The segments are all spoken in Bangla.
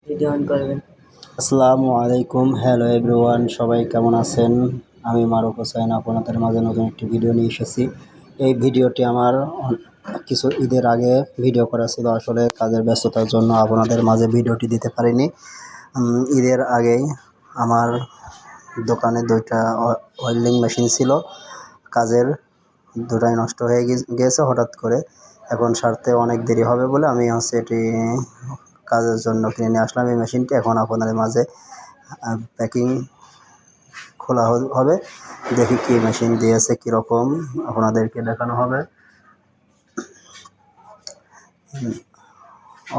ভিডিও অন করবেন। আসসালামু আলাইকুম, হ্যালো এভরিওয়ান, সবাই কেমন আছেন? আমি মারুফ হোসেন আপনাদের মাঝে নতুন একটি ভিডিও নিয়ে এসেছি। এই ভিডিওটি আমার কিছু ঈদের আগে ভিডিও করা ছিল, আসলে কাজের ব্যস্ততার জন্য আপনাদের মাঝে ভিডিওটি দিতে পারিনি। ঈদের আগেই আমার দোকানে দুইটা ওয়েল্ডিং মেশিন ছিল, কাজের দুটাই নষ্ট হয়ে গিয়েছে হঠাৎ করে। এখন সারতে অনেক দেরি হবে বলে আমি এটি কাজের জন্য কিনে নিয়ে আসলাম এই মেশিনটি। এখন আপনাদের মাঝে প্যাকিং খোলা হবে, দেখি কি মেশিন দিয়েছে, কীরকম আপনাদেরকে দেখানো হবে।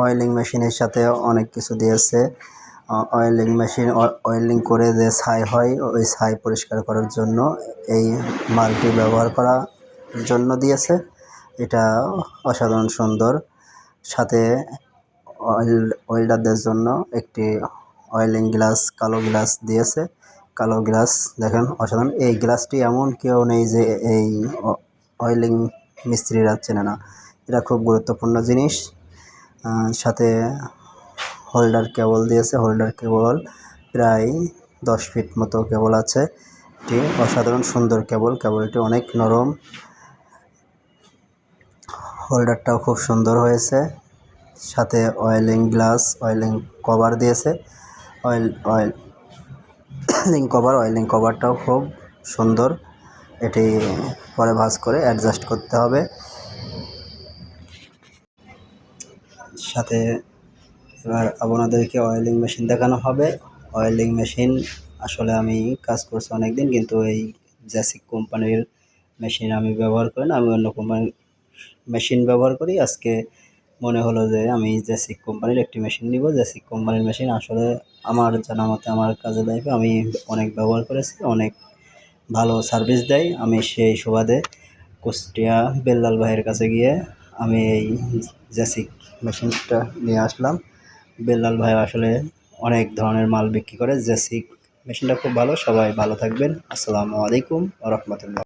অয়েলিং মেশিনের সাথে অনেক কিছু দিয়েছে। অয়েলিং মেশিন অয়েলিং করে যে ছাই হয়, ওই ছাই পরিষ্কার করার জন্য এই মালটি ব্যবহার করার জন্য দিয়েছে। এটা অসাধারণ সুন্দর। সাথে ওয়েল্ডারদের জন্য একটি অয়েলিং গ্লাস, কালো গ্লাস দিয়েছে। কালো গ্লাস দেখেন অসাধারণ। এই গ্লাসটি এমন কেউ নেই যে এই অয়েলিং মিস্ত্রিরা চেনে না, এটা খুব গুরুত্বপূর্ণ জিনিস। সাথে হোল্ডার কেবল দিয়েছে, হোল্ডার কেবল প্রায় 10 ফিট মতো কেবল আছে। এটি অসাধারণ সুন্দর কেবল, কেবলটি অনেক নরম, হোল্ডারটাও খুব সুন্দর হয়েছে। সাথে অয়েলিং গ্লাস, অয়েলিং কভার দিয়েছে। অয়েলিং কভারটাও খুব সুন্দর। এটি পরে ভাঁজ করে অ্যাডজাস্ট করতে হবে। সাথে এবার আপনাদেরকে অয়েলিং মেশিন দেখানো হবে। অয়েলিং মেশিন আসলে আমি কাজ করছি অনেক দিন, কিন্তু এই জ্যাসিক কোম্পানির মেশিন আমি ব্যবহার করি না, আমি অন্য কোম্পানির মেশিন ব্যবহার করি। আজকে মনে হলো যে আমি জ্যাসিক কোম্পানির একটি মেশিন নিব। জ্যাসিক কোম্পানির মেশিন আসলে আমার জানা মতে আমার কাজে দেয়, আমি অনেক ব্যবহার করেছি, অনেক ভালো সার্ভিস দেয়। আমি সেই সুবাদে কুষ্টিয়া বেল্লাল ভাইয়ের কাছে গিয়ে আমি এই জ্যাসিক মেশিনটা নিয়ে আসলাম। বেল্লাল ভাই আসলে অনেক ধরনের মাল বিক্রি করে। জ্যাসিক মেশিনটা খুব ভালো। সবাই ভালো থাকবেন। আসসালামু আলাইকুম ওয়া রাহমাতুল্লাহ।